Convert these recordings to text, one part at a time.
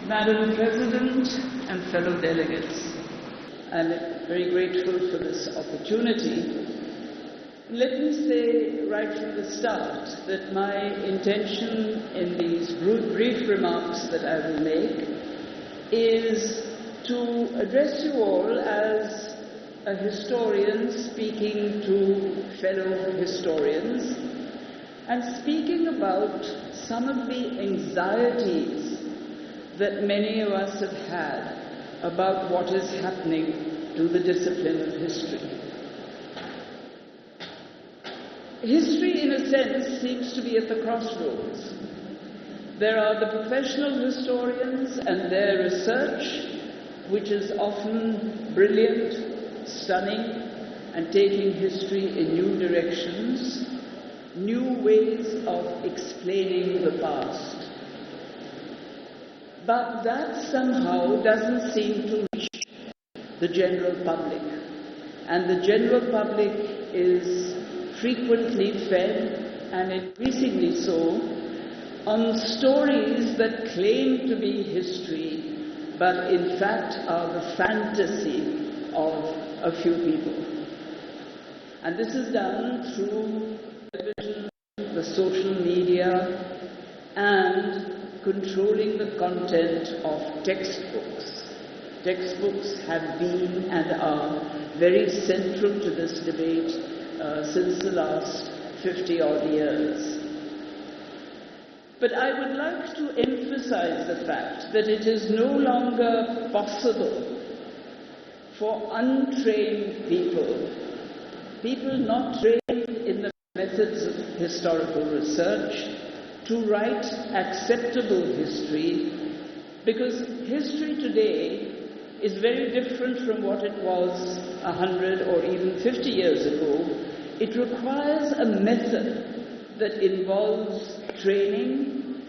Madam President and fellow delegates, I'm very grateful for this opportunity. Let me say right from the start that my intention in these brief remarks that I will make is to address you all as a historian speaking to fellow historians and speaking about some of the anxieties that many of us have had about what is happening to the discipline of history. History, in a sense, seems to be at the crossroads. There are the professional historians and their research, which is often brilliant, stunning, and taking history in new directions, new ways of explaining the past. But that somehow doesn't seem to reach the general public. And the general public is frequently fed, and increasingly so, on stories that claim to be history, but in fact are the fantasy of a few people. And this is done through television, the social media, and controlling the content of textbooks. Textbooks have been and are very central to this debate since the last 50-odd years. But I would like to emphasize the fact that it is no longer possible for untrained people not trained in the methods of historical research, to write acceptable history, because history today is very different from what it was 100 or even 50 years ago. It requires a method that involves training,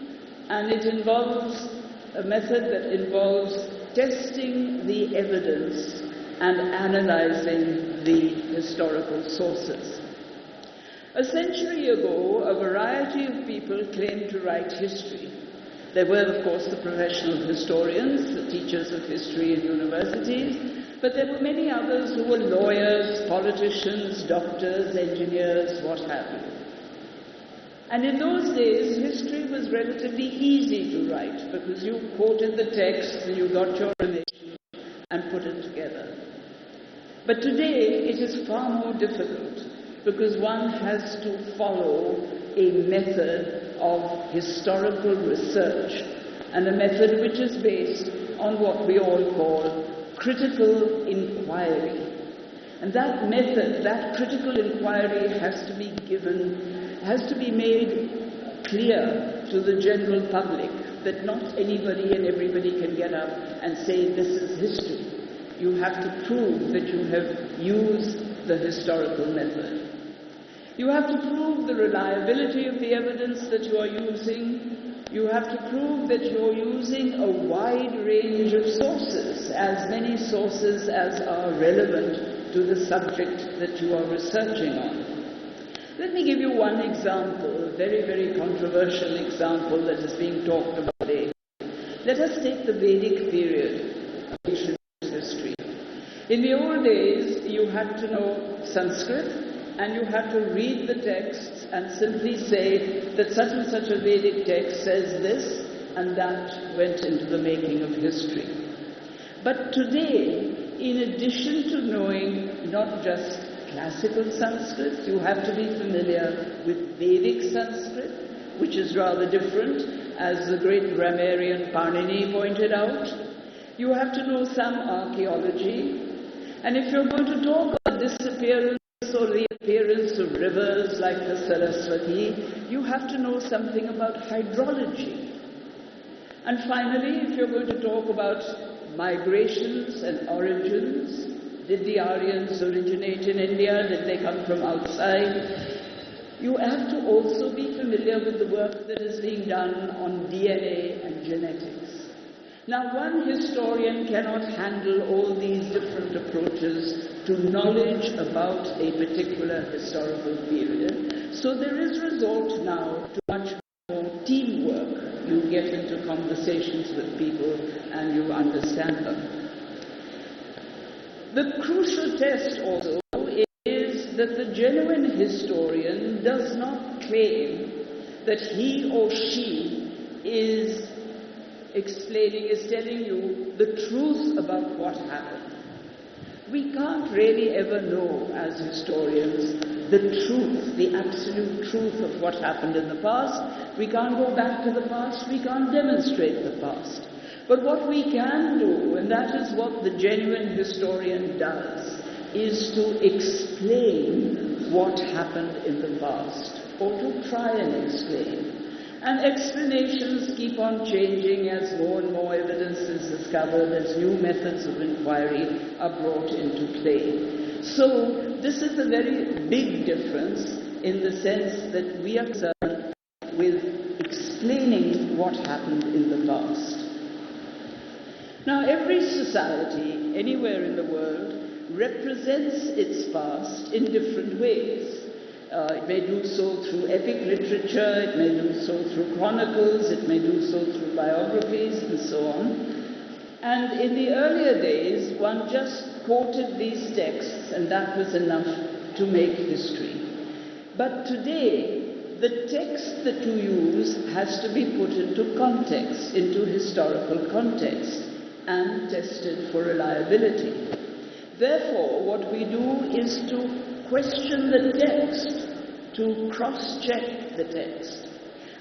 and it involves a method that involves testing the evidence and analyzing the historical sources. A century ago, a variety of people claimed to write history. There were, of course, the professional historians, the teachers of history in universities, but there were many others who were lawyers, politicians, doctors, engineers, what have you. And in those days, history was relatively easy to write because you quoted the text and you got your information and put it together. But today, it is far more difficult, because one has to follow a method of historical research, and a method which is based on what we all call critical inquiry. And that method, that critical inquiry has to be made clear to the general public, that not anybody and everybody can get up and say this is history. You have to prove that you have used the historical method. You have to prove the reliability of the evidence that you are using. You have to prove that you're using a wide range of sources, as many sources as are relevant to the subject that you are researching on. Let me give you one example, a very, very controversial example that is being talked about today. Let us take the Vedic period of ancient history. In the old days, you had to know Sanskrit, and you have to read the texts and simply say that such and such a Vedic text says this, and that went into the making of history. But today, in addition to knowing not just classical Sanskrit, you have to be familiar with Vedic Sanskrit, which is rather different, as the great grammarian Panini pointed out. You have to know some archaeology, and if you're going to talk about disappearance or reappearance of rivers like the Saraswati, you have to know something about hydrology. And finally, if you're going to talk about migrations and origins, did the Aryans originate in India? Did they come from outside? You have to also be familiar with the work that is being done on DNA and genetics. Now, one historian cannot handle all these different approaches to knowledge about a particular historical period, so there is resort now to much more teamwork. You you get into conversations with people and you understand them. The crucial test also is that the genuine historian does not claim that he or she is telling you the truth about what happened. We can't really ever know as historians the truth, the absolute truth of what happened in the past. We can't go back to the past, we can't demonstrate the past. But what we can do, and that is what the genuine historian does, is to explain what happened in the past, or to try and explain. And explanations keep on changing as more and more evidence is discovered, as new methods of inquiry are brought into play. So this is a very big difference in the sense that we are concerned with explaining what happened in the past. Now, every society, anywhere in the world, represents its past in different ways. It may do so through epic literature, it may do so through chronicles, it may do so through biographies, and so on. And in the earlier days, one just quoted these texts, and that was enough to make history. But today, the text that you use has to be put into context, into historical context, and tested for reliability. Therefore, what we do is to question the text, to cross-check the text.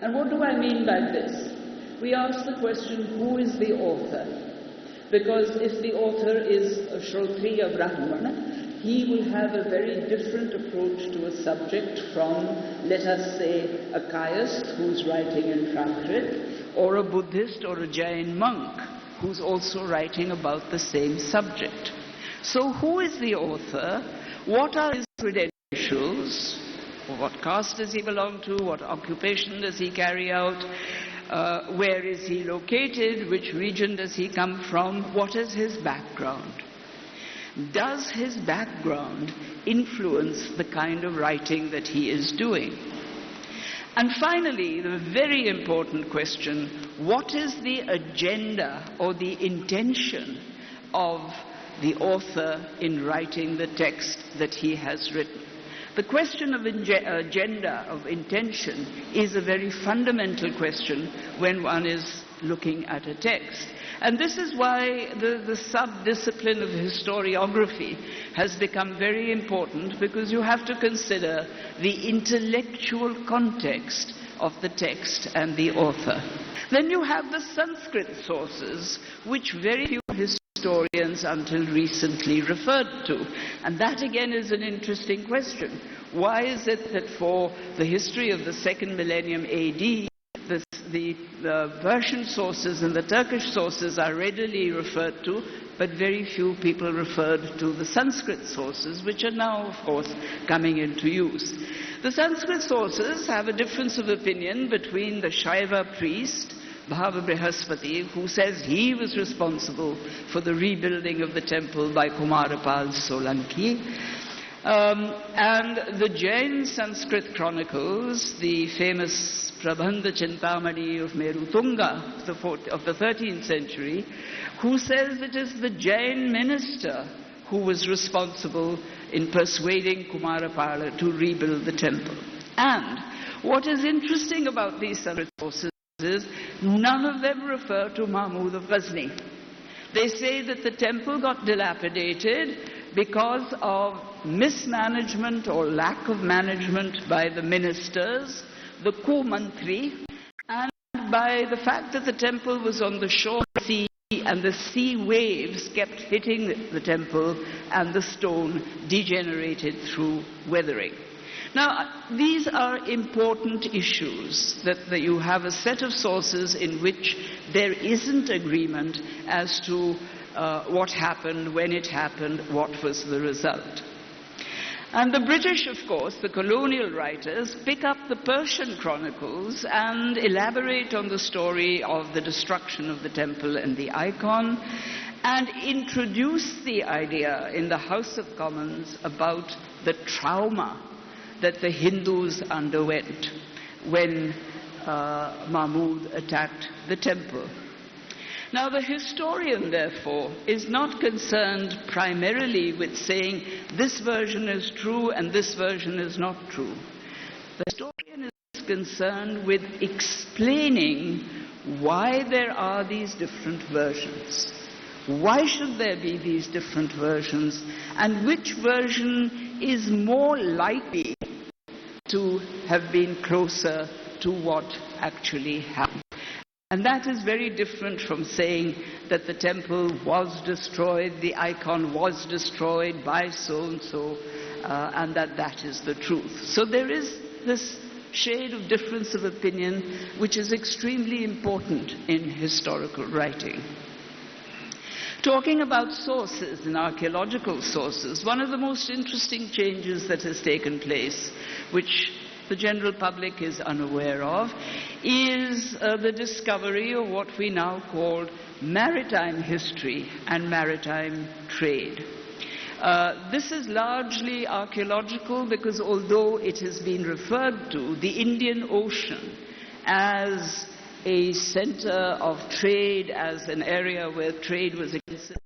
And what do I mean by this? We ask the question, who is the author? Because if the author is a Shrotriya Brahmana, he will have a very different approach to a subject from, let us say, a Kayast who's writing in Prakrit, or a Buddhist or a Jain monk who's also writing about the same subject. So who is the author? What are his credentials? What caste does he belong to? What occupation does he carry out? Where is he located? Which region does he come from? What is his background? Does his background influence the kind of writing that he is doing? And finally, the very important question, what is the agenda or the intention of the author in writing the text that he has written? The question of agenda, of intention, is a very fundamental question when one is looking at a text. And this is why the sub-discipline of historiography has become very important, because you have to consider the intellectual context of the text and the author. Then you have the Sanskrit sources, which very few historians until recently referred to. And that again is an interesting question. Why is it that for the history of the second millennium AD, the Persian sources and the Turkish sources are readily referred to, but very few people referred to the Sanskrit sources, which are now, of course, coming into use. The Sanskrit sources have a difference of opinion between the Shaiva priest, Bhava Brihaspati, who says he was responsible for the rebuilding of the temple by Kumarapal Solanki, and the Jain Sanskrit chronicles, the famous Prabandha Chintamani of Merutunga of the 13th century, who says it is the Jain minister who was responsible in persuading Kumarapala to rebuild the temple. And what is interesting about these Sanskrit sources is none of them refer to Mahmud of Ghazni. They say that the temple got dilapidated because of mismanagement or lack of management by the ministers, the Kumantri, and by the fact that the temple was on the shore of the sea and the sea waves kept hitting the temple and the stone degenerated through weathering. Now, these are important issues, that you have a set of sources in which there isn't agreement as to what happened, when it happened, what was the result. And the British, of course, the colonial writers, pick up the Persian chronicles and elaborate on the story of the destruction of the temple and the icon, and introduce the idea in the House of Commons about the trauma that the Hindus underwent when Mahmud attacked the temple. Now, the historian, therefore, is not concerned primarily with saying this version is true and this version is not true. The historian is concerned with explaining why there are these different versions. Why should there be these different versions, and which version is more likely to have been closer to what actually happened? And that is very different from saying that the temple was destroyed, the icon was destroyed by so-and-so, and that is the truth. So there is this shade of difference of opinion which is extremely important in historical writing. Talking about sources and archaeological sources, one of the most interesting changes that has taken place, which the general public is unaware of, is the discovery of what we now call maritime history and maritime trade. This is largely archaeological because although it has been referred to, the Indian Ocean as a center of trade, as an area where trade was extensive,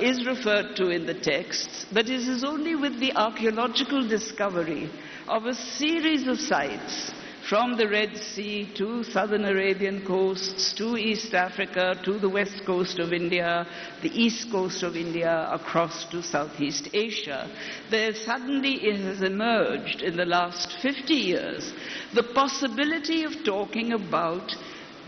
is referred to in the texts, but it is only with the archaeological discovery of a series of sites from the Red Sea to southern Arabian coasts, to East Africa, to the west coast of India, the east coast of India, across to Southeast Asia. There suddenly has emerged in the last 50 years the possibility of talking about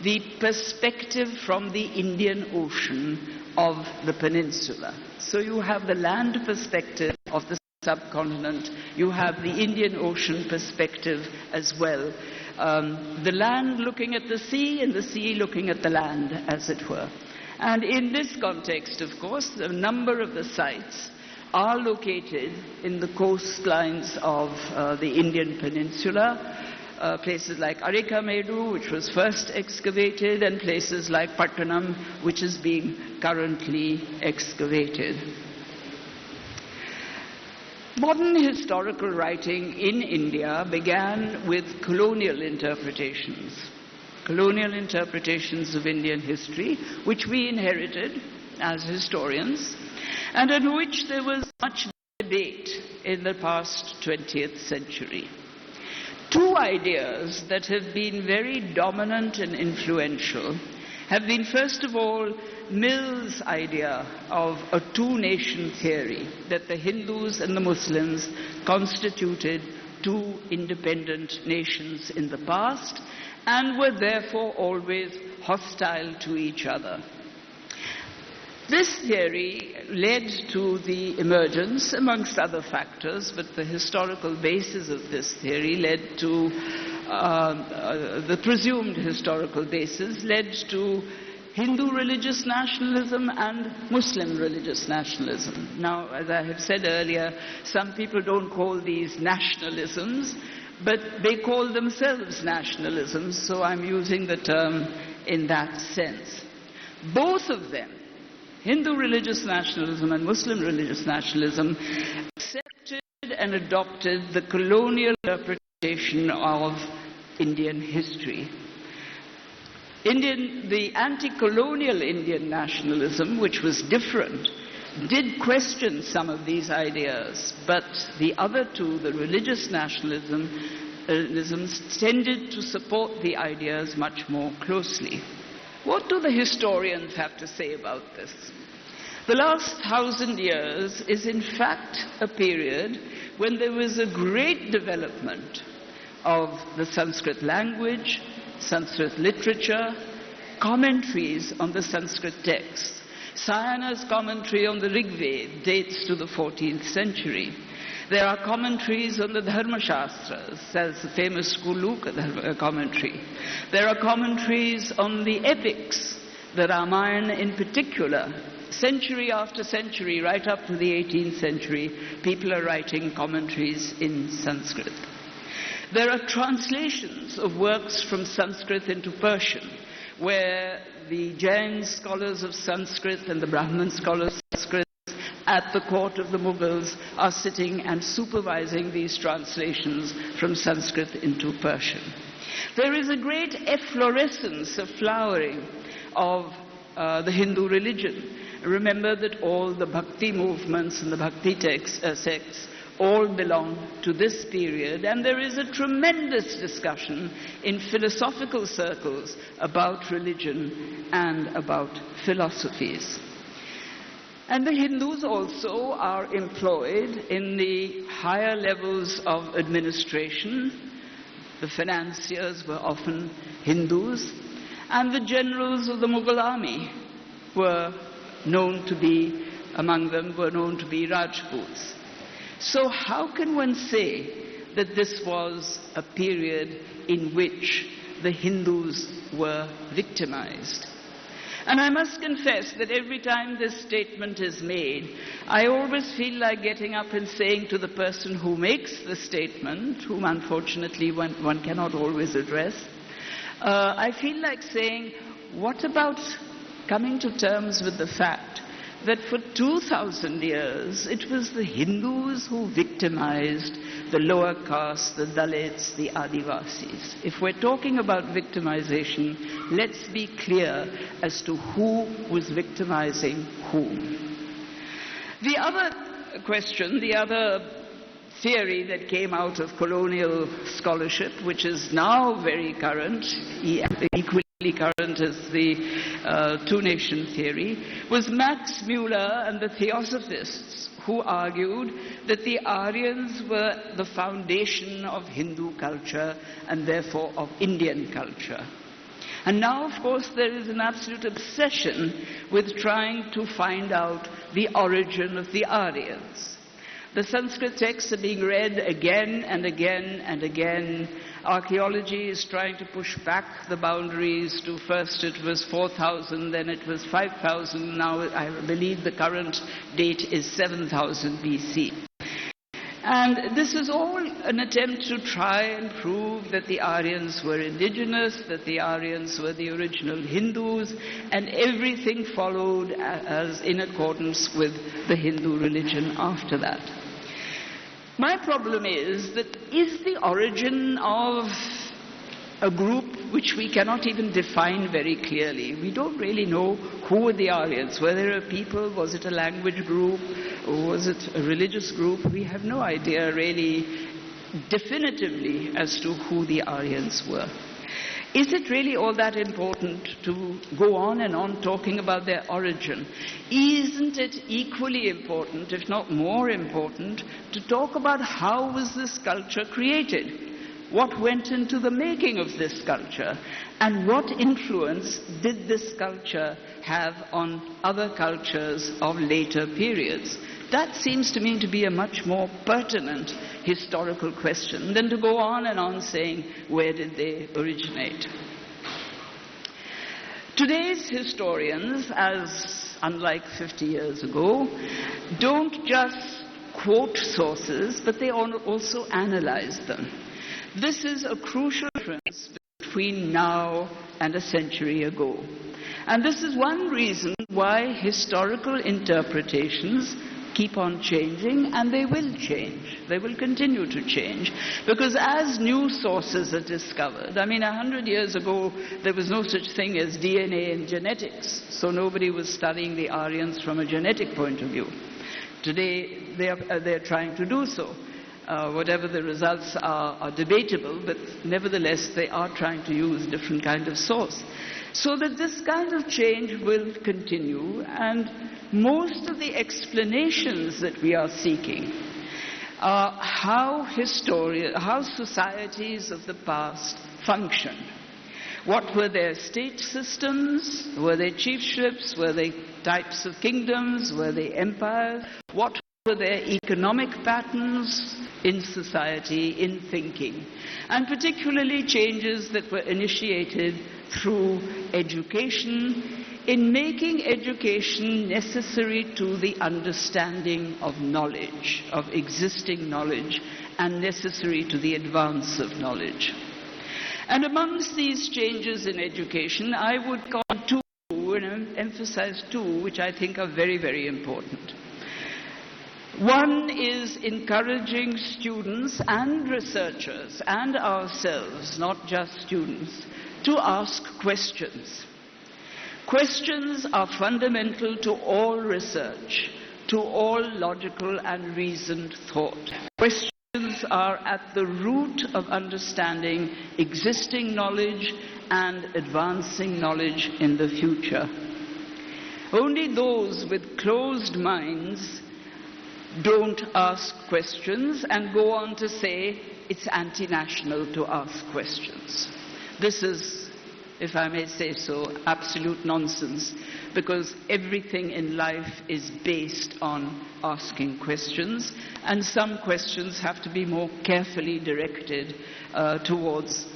the perspective from the Indian Ocean of the peninsula. So you have the land perspective of the subcontinent, you have the Indian Ocean perspective as well. The land looking at the sea and the sea looking at the land, as it were. And in this context, of course, a number of the sites are located in the coastlines of the Indian peninsula. Places like Arikamedu, which was first excavated, and places like Pattanam, which is being currently excavated. Modern historical writing in India began with colonial interpretations of Indian history, which we inherited as historians, and in which there was much debate in the past 20th century. Two ideas that have been very dominant and influential have been, first of all, Mill's idea of a two-nation theory, that the Hindus and the Muslims constituted two independent nations in the past and were therefore always hostile to each other. This theory led to the emergence, amongst other factors, but the historical basis of this theory led to, the presumed historical basis led to Hindu religious nationalism and Muslim religious nationalism. Now, as I have said earlier, some people don't call these nationalisms, but they call themselves nationalisms, so I'm using the term in that sense. Both of them, Hindu religious nationalism and Muslim religious nationalism, accepted and adopted the colonial interpretation of Indian history. The anti-colonial Indian nationalism, which was different, did question some of these ideas, but the other two, the religious nationalisms, tended to support the ideas much more closely. What do the historians have to say about this? The last 1,000 years is in fact a period when there was a great development of the Sanskrit language, Sanskrit literature, commentaries on the Sanskrit texts. Sayana's commentary on the Rig Veda dates to the 14th century. There are commentaries on the Dharma Shastras, as the famous Kuluka commentary. There are commentaries on the epics, the Ramayana in particular. Century after century, right up to the 18th century, people are writing commentaries in Sanskrit. There are translations of works from Sanskrit into Persian, where the Jain scholars of Sanskrit and the Brahmin scholars of Sanskrit at the court of the Mughals are sitting and supervising these translations from Sanskrit into Persian. There is a great efflorescence of flowering of the Hindu religion. Remember that all the bhakti movements and the bhakti sects all belong to this period, and there is a tremendous discussion in philosophical circles about religion and about philosophies. And the Hindus also are employed in the higher levels of administration. The financiers were often Hindus, and the generals of the Mughal army were known to be, among them were known to be Rajputs. So how can one say that this was a period in which the Hindus were victimized? And I must confess that every time this statement is made, I always feel like getting up and saying to the person who makes the statement, whom unfortunately one cannot always address, I feel like saying, what about coming to terms with the fact that for 2,000 years it was the Hindus who victimized the lower caste, the Dalits, the Adivasis. If we're talking about victimization, let's be clear as to who was victimizing whom. The other question, the other theory that came out of colonial scholarship, which is now very current, equally current as the two-nation theory, was Max Muller and the Theosophists, who argued that the Aryans were the foundation of Hindu culture and therefore of Indian culture. And now, of course, there is an absolute obsession with trying to find out the origin of the Aryans. The Sanskrit texts are being read again and again and again. Archaeology is trying to push back the boundaries to first it was 4,000, then it was 5,000. Now I believe the current date is 7,000 BC. And this is all an attempt to try and prove that the Aryans were indigenous, that the Aryans were the original Hindus, and everything followed as in accordance with the Hindu religion after that. My problem is that is the origin of a group which we cannot even define very clearly. We don't really know who were the Aryans. Were there a people? Was it a language group? Or was it a religious group? We have no idea really definitively as to who the Aryans were. Is it really all that important to go on and on talking about their origin? Isn't it equally important, if not more important, to talk about how was this culture created? What went into the making of this culture? And what influence did this culture have on other cultures of later periods? That seems to me to be a much more pertinent historical question than to go on and on saying, where did they originate? Today's historians, as unlike 50 years ago, don't just quote sources, but they also analyze them. This is a crucial difference between now and a century ago. And this is one reason why historical interpretations keep on changing, and they will change. They will continue to change, because as new sources are discovered, 100 years ago there was no such thing as DNA and genetics, so nobody was studying the Aryans from a genetic point of view. Today they're trying to do so. Whatever the results are debatable, but nevertheless they are trying to use different kind of source. So that this kind of change will continue, and most of the explanations that we are seeking are how societies of the past functioned. What were their state systems? Were they chiefships? Were they types of kingdoms? Were they empires? What were their economic patterns in society, in thinking? And particularly changes that were initiated through education, in making education necessary to the understanding of knowledge, of existing knowledge, and necessary to the advance of knowledge. And amongst these changes in education, I would call two and emphasize two, which I think are very, very important. One is encouraging students and researchers and ourselves, not just students, to ask questions. Questions are fundamental to all research, to all logical and reasoned thought. Questions are at the root of understanding existing knowledge and advancing knowledge in the future. Only those with closed minds don't ask questions and go on to say it's anti-national to ask questions. This is, if I may say so, absolute nonsense, because everything in life is based on asking questions, and some questions have to be more carefully directed towards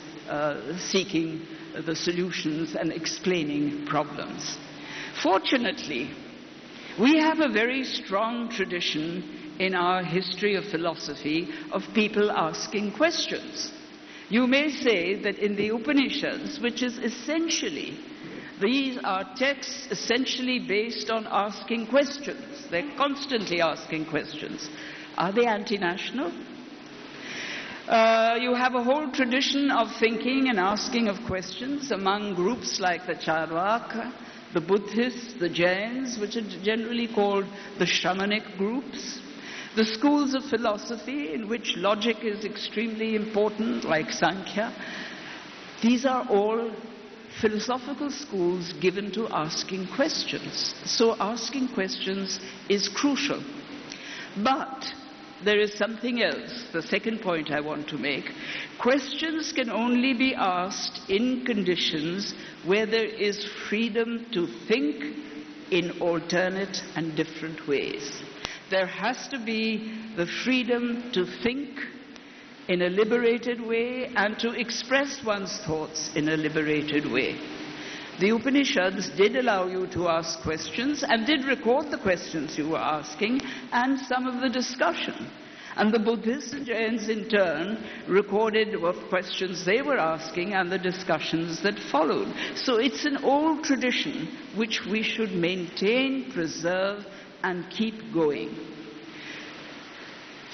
seeking the solutions and explaining problems. Fortunately, we have a very strong tradition in our history of philosophy of people asking questions. You may say that in the Upanishads, which is essentially, these are texts essentially based on asking questions. They're constantly asking questions. Are they anti-national? You have a whole tradition of thinking and asking of questions among groups like the Charvaka, the Buddhists, the Jains, which are generally called the shamanic groups, the schools of philosophy in which logic is extremely important, like Sankhya. These are all philosophical schools given to asking questions. So asking questions is crucial. But there is something else, the second point I want to make. Questions can only be asked in conditions where there is freedom to think in alternate and different ways. There has to be the freedom to think in a liberated way and to express one's thoughts in a liberated way. The Upanishads did allow you to ask questions and did record the questions you were asking and some of the discussion. And the Buddhists and Jains in turn recorded what questions they were asking and the discussions that followed. So it's an old tradition which we should maintain, preserve, and keep going.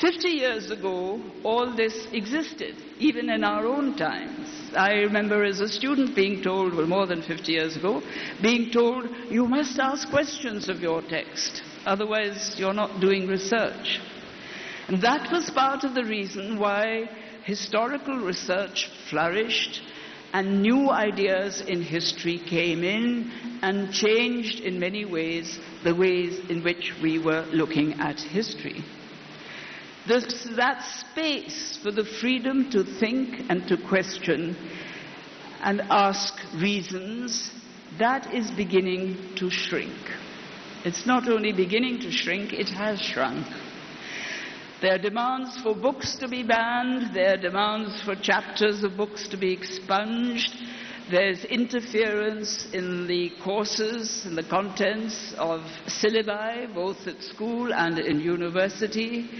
50 years ago, all this existed, even in our own times. I remember as a student being told, well, more than 50 years ago, being told, you must ask questions of your text, otherwise you're not doing research. And that was part of the reason why historical research flourished and new ideas in history came in and changed in many ways the ways in which we were looking at history. That space for the freedom to think and to question and ask reasons, that is beginning to shrink. It's not only beginning to shrink, it has shrunk. There are demands for books to be banned, there are demands for chapters of books to be expunged, there's interference in the courses and the contents of syllabi, both at school and in university.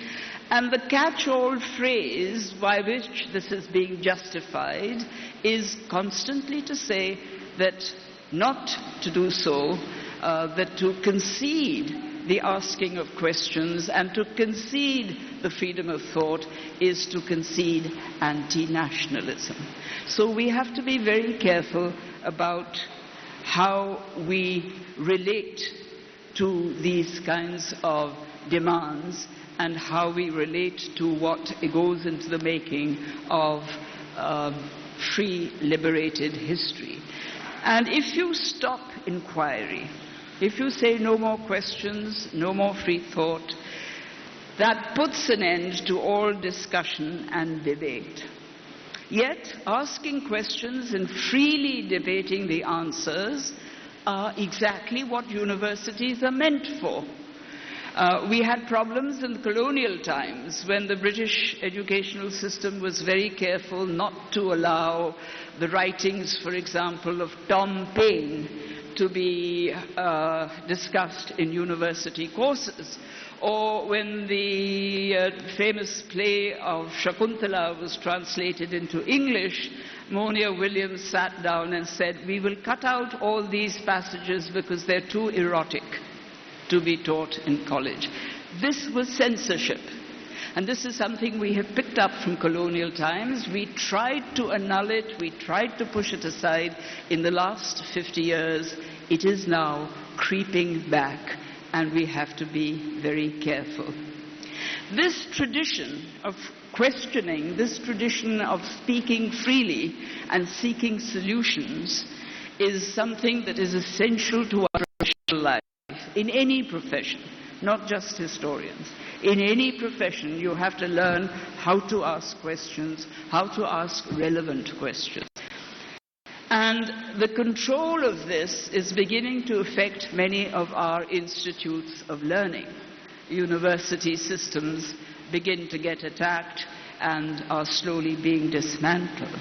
And the catch-all phrase by which this is being justified is constantly to say that not to do so, that to concede the asking of questions and to concede the freedom of thought is to concede anti-nationalism. So we have to be very careful about how we relate to these kinds of demands and how we relate to what goes into the making of free, liberated history. And if you stop inquiry, if you say no more questions, no more free thought, that puts an end to all discussion and debate. Yet, asking questions and freely debating the answers are exactly what universities are meant for. We had problems in colonial times when the British educational system was very careful not to allow the writings, for example, of Tom Paine to be discussed in university courses. Or when the famous play of Shakuntala was translated into English, Monia Williams sat down and said, we will cut out all these passages because they're too erotic to be taught in college. This was censorship. And this is something we have picked up from colonial times. We tried to annul it, we tried to push it aside. In the last 50 years, it is now creeping back, and we have to be very careful. This tradition of questioning, this tradition of speaking freely and seeking solutions is something that is essential to our professional life, in any profession, not just historians. In any profession, you have to learn how to ask questions, how to ask relevant questions. And the control of this is beginning to affect many of our institutes of learning. University systems begin to get attacked and are slowly being dismantled.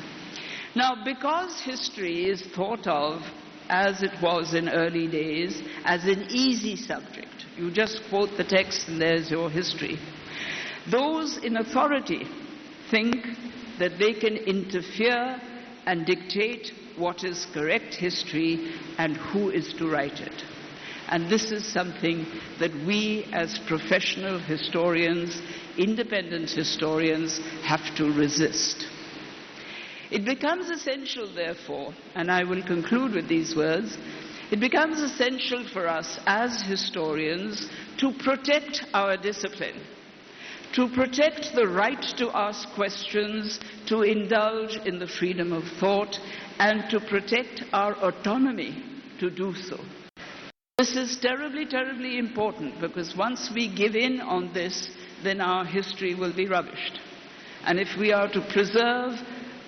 Now, because history is thought of, as it was in early days, as an easy subject, you just quote the text and there's your history, those in authority think that they can interfere and dictate what is correct history and who is to write it. And this is something that we as professional historians, independent historians, have to resist. It becomes essential, therefore, and I will conclude with these words, it becomes essential for us as historians to protect our discipline, to protect the right to ask questions, to indulge in the freedom of thought, and to protect our autonomy to do so. This is terribly, terribly important, because once we give in on this, then our history will be rubbished. And if we are to preserve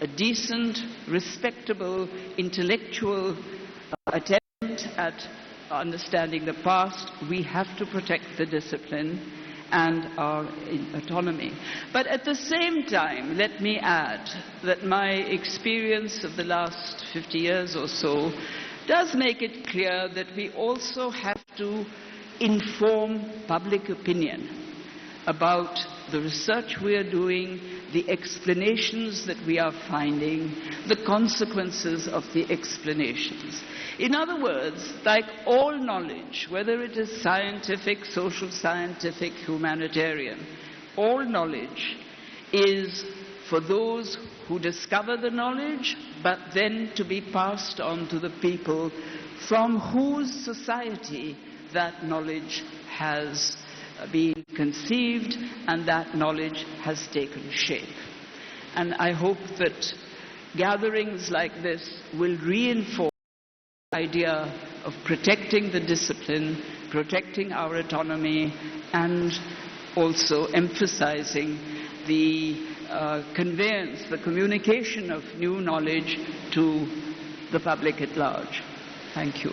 a decent, respectable, intellectual attempt at understanding the past, we have to protect the discipline and our autonomy. But at the same time, let me add that my experience of the last 50 years or so does make it clear that we also have to inform public opinion about the research we are doing, the explanations that we are finding, the consequences of the explanations. In other words, like all knowledge, whether it is scientific, social scientific, humanitarian, all knowledge is for those who discover the knowledge, but then to be passed on to the people from whose society that knowledge has been conceived and that knowledge has taken shape. And I hope that gatherings like this will reinforce the idea of protecting the discipline, protecting our autonomy, and also emphasizing the conveyance, the communication of new knowledge to the public at large. Thank you.